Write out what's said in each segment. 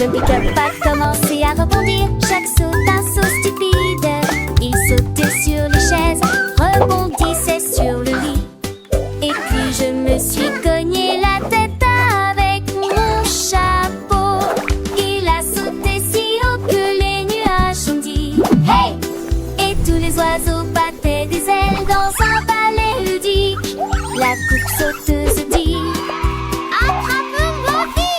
Je ne pique pas commencer à rebondir. Chaque saut un saut stupide. Il sautait sur les chaises, rebondissait sur le lit. Et puis je me suis cogné la tête avec mon chapeau. Il a sauté si haut que les nuages ont dit hey! Et tous les oiseaux battaient des ailes dans un ballet ludique. La coupe sauteuse dit attrape-moi vite!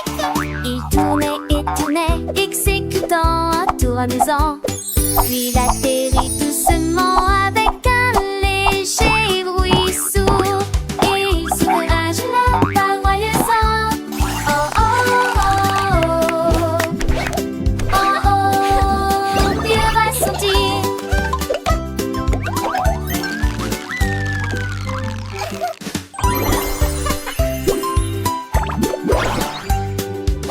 Il tournait et tournait, exécutant un tour amusant. Puis il atterrit doucement avec un léger bruit sourd. Et il s'ouvre un genou par joyeusement. Oh oh oh oh. Oh oh. Puis il va sortir.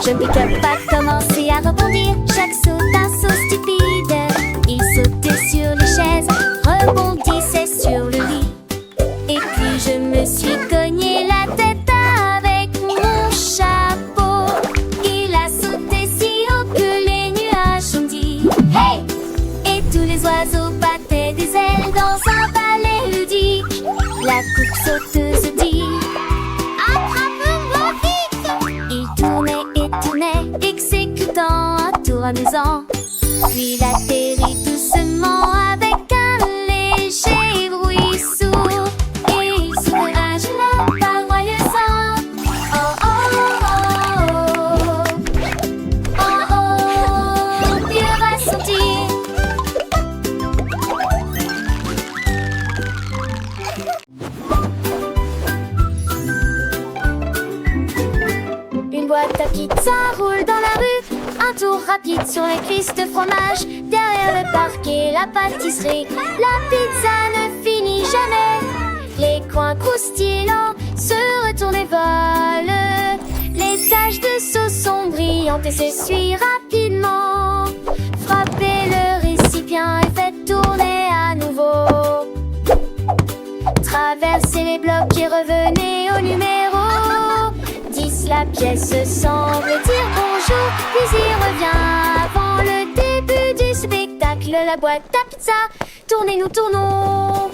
Je ne pique pas commencer à rebondir. Chaque saut un saut stupide. Il sautait sur les chaises, rebondissait sur le lit. Et puis je me suis cogné la tête avec mon chapeau. Il a sauté si haut que les nuages ont dit hey! Et tous les oiseaux battaient des ailes dans un ballet ludique. La coupe sauteuse dit attrape-moi vite! Il tournait et tournait, exécutant un tour amusant. Puis il atterrit doucement avec un léger bruit sourd. Et il s'ouvre un genou par joyeusement. Oh oh oh oh. Oh oh. Puis il va sortir. Une boîte à pizza roule dans la rue. Un tour rapide sur les cuisses de fromage. Derrière le parquet, la pâtisserie. La pizza ne finit jamais. Les coins croustillants se retournent et volent. Les taches de sauce sont brillantes et s'essuient rapidement. Frappez le récipient et faites tourner à nouveau. Traversez les blocs et revenez au numéro 10. La pièce semble dire bonjour, puis il revient avant le début du spectacle. La boîte à pizza, tournez, nous tournons.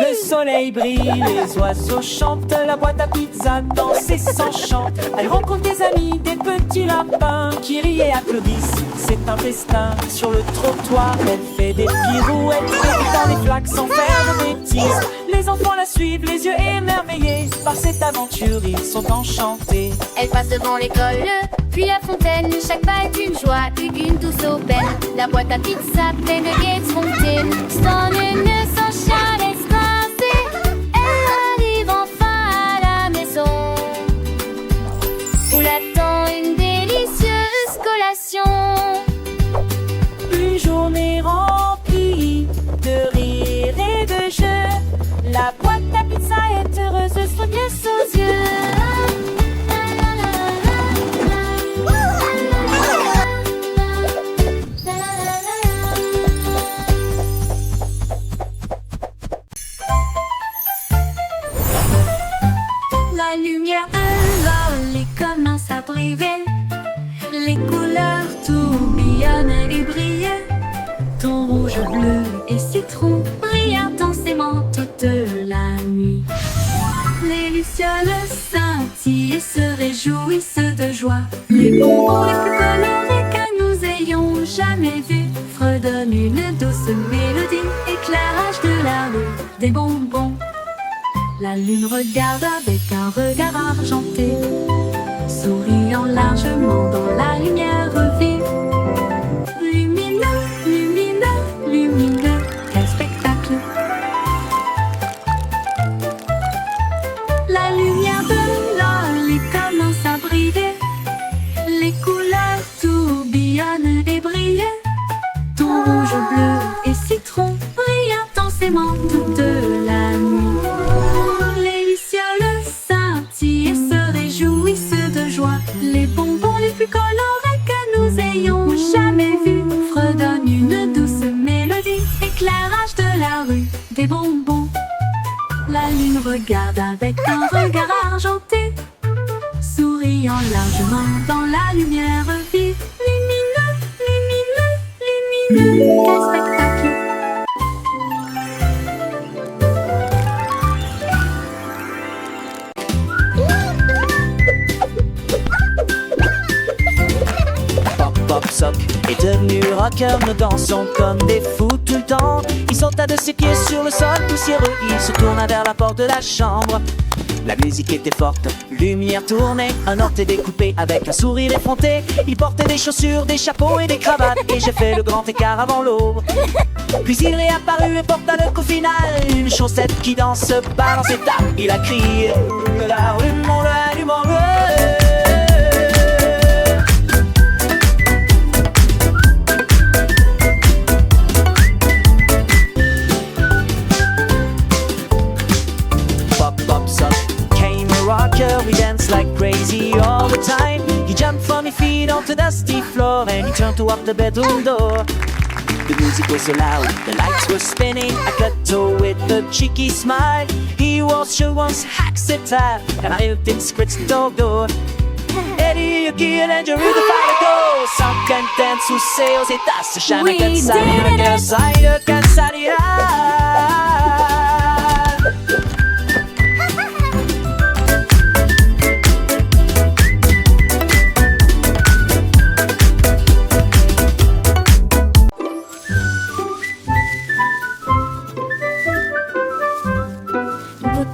Le soleil brille, les oiseaux chantent, la boîte à pizza danse et s'enchante. Elle rencontre des amis, des petits lapins qui rient et applaudissent. C'est un festin sur le trottoir. Elle fait des pirouettes, et dans les flaques sans faire de bêtises. Les enfants la suivent, les yeux émerveillés. Par cette aventure, ils sont enchantés. Elle passe devant l'école, puis la fontaine. Chaque pas est une joie, une douce aubaine. La boîte à pizza pleine de gaieté spontaine. Son une sans chien laisse grincer. Elle arrive enfin à la maison où l'attend une délicieuse collation. Une journée remplie de rire et de jeux. La boîte à pizza est heureuse, son pièce aux yeux. La lumière de l'olé commence à briller. Les couleurs tourbillonnent et brillent. Ton rouge, bleu et citron brillent intensément toute la nuit. Les lucioles scintillent et se réjouissent de joie. Les bonbons les plus colorés que nous ayons jamais vus fredonnent une douce mélodie. Éclairage de la rue, des bonbons. La lune regarde avec un regard argenté, souriant largement dans la lumière vive. Lumineux, lumineux, lumineux, quel spectacle! La lumière de l'olé commence à briller. Les couleurs tourbillonnent et brillent. Ton rouge, bleu et citron brillent intensément toute la nuit. Les lucioles scintillent et se réjouissent de joie. Les bonbons les plus colorés que nous ayons jamais vus fredonnent une douce mélodie. Éclairage de la rue, des bonbons. La lune regarde avec un regard argenté, brillant largement dans la lumière vive. Lumineux, lumineux, lumineux, quel spectacle! Pop Sock est devenu rocker, nous dansons comme des fous tout le temps. Il saute à de ses pieds sur le sol poussiéreux, il se tourna vers la porte de la chambre. La musique était forte, lumière tournée, un orteil découpé avec un sourire effronté. Il portait des chaussures, des chapeaux et des cravates, et j'ai fait le grand écart avant l'aube. Puis il réapparut et porta le coup final, une chaussette qui danse pas dans ses tapes. Il a crié, allumons-le, allumons-le. We dance like crazy all the time. He jumped from his feet onto the dusty floor and he turned to walk the bedroom door. The music was so loud, the lights were spinning. I cut to with a cheeky smile. He was sure once acceptable and I helped him scratch the door. Eddie, you kill and you read the fire go. Sans content sous ses états, jamais cansarira.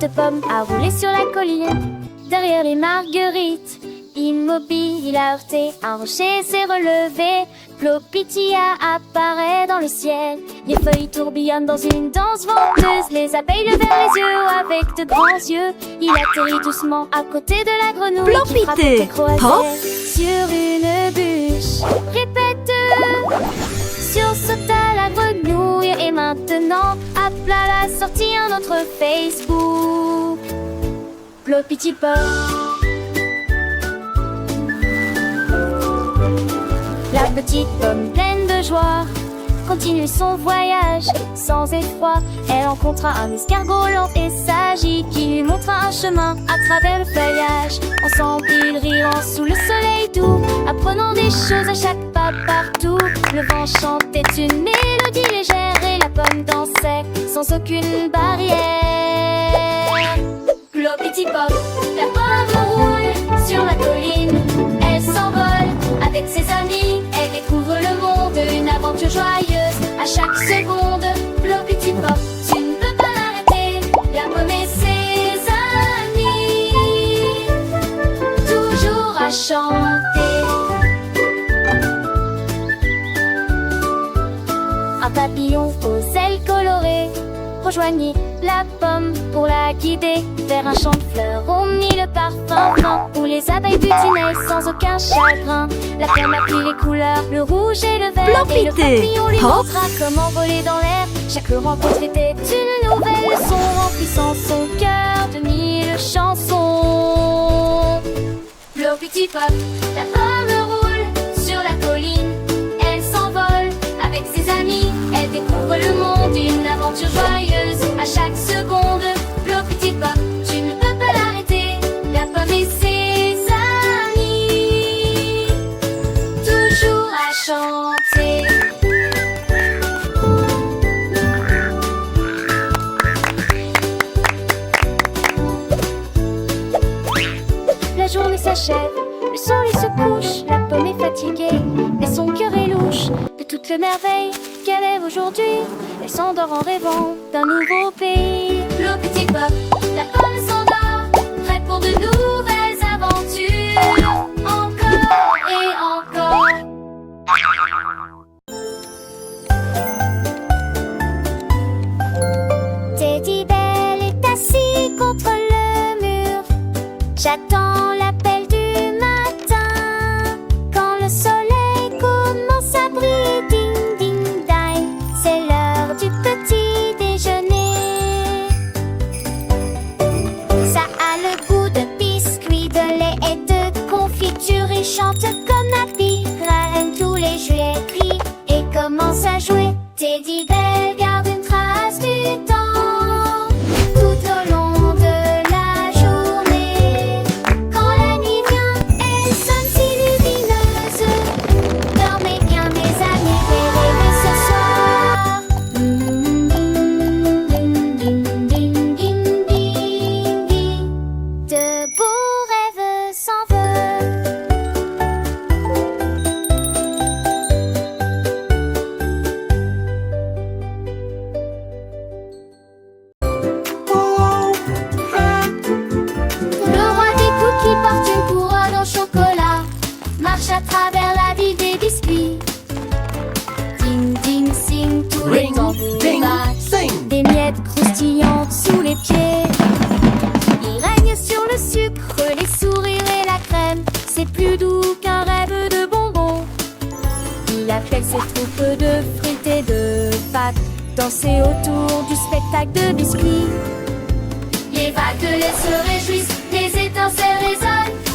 De pomme a roulé sur la colline, derrière les marguerites. Immobile, il a heurté, un rocher s'est relevé. Plopitia apparaît dans le ciel. Les feuilles tourbillonnent dans une danse venteuse. Les abeilles levèrent les yeux avec de grands yeux. Il atterrit doucement à côté de la grenouille qui frappait des croisées sur une bûche. Répète, sursauta la grenouille et maintenant à plat la sortie un autre Facebook. Plopiti pop. La petite pomme pleine de joie continue son voyage sans effroi. Elle rencontra un escargot lent et sage qui lui montra un chemin à travers le feuillage. Ensemble ils riront sous le soleil doux, apprenant des choses à chaque pas partout. Le vent chantait une mélodie légère et la pomme dansait sans aucune barrière. Plopiti pop, la pomme roule sur la colline. Elle s'envole avec ses amis, elle découvre le monde, une aventure joyeuse à chaque seconde. Plopiti pop, tu ne peux pas l'arrêter, la pomme et ses amis, toujours à chanter. Un papillon aux ailes colorées rejoignit la pomme pour la guider vers un champ de fleurs au mille parfums fins, où les abeilles butinaient sans aucun chagrin. La pomme apprit les couleurs, le rouge et le vert, et le papillon lui montra comment voler dans l'air. Chaque rencontre était une nouvelle leçon, remplissant son cœur de mille chansons. Plopiti pop, la pomme roule sur la colline. Elle s'envole avec ses amis, elle découvre le monde, une aventure joyeuse à chaque seconde. Plopiti pop, tu ne peux pas l'arrêter, la pomme et ses amis, toujours à chanter. La journée s'achève, le soleil se couche, la pomme est fatiguée, mais son cœur est louche de toute les merveilles qu'elle rêve aujourd'hui. Elle s'endort en rêvant d'un nouveau pays. Plopiti pop, la pomme s'endort, prête pour de nouvelles aventures. Encore et encore. Teddy Bell est assis contre le mur. J'attends l'appel du matin, quand le soleil commence à briller. Ding ding ding, c'est l'heure du petit déjeuner. danser autour du spectacle de biscuits. Les vagues se réjouissent, les étincelles résonnent.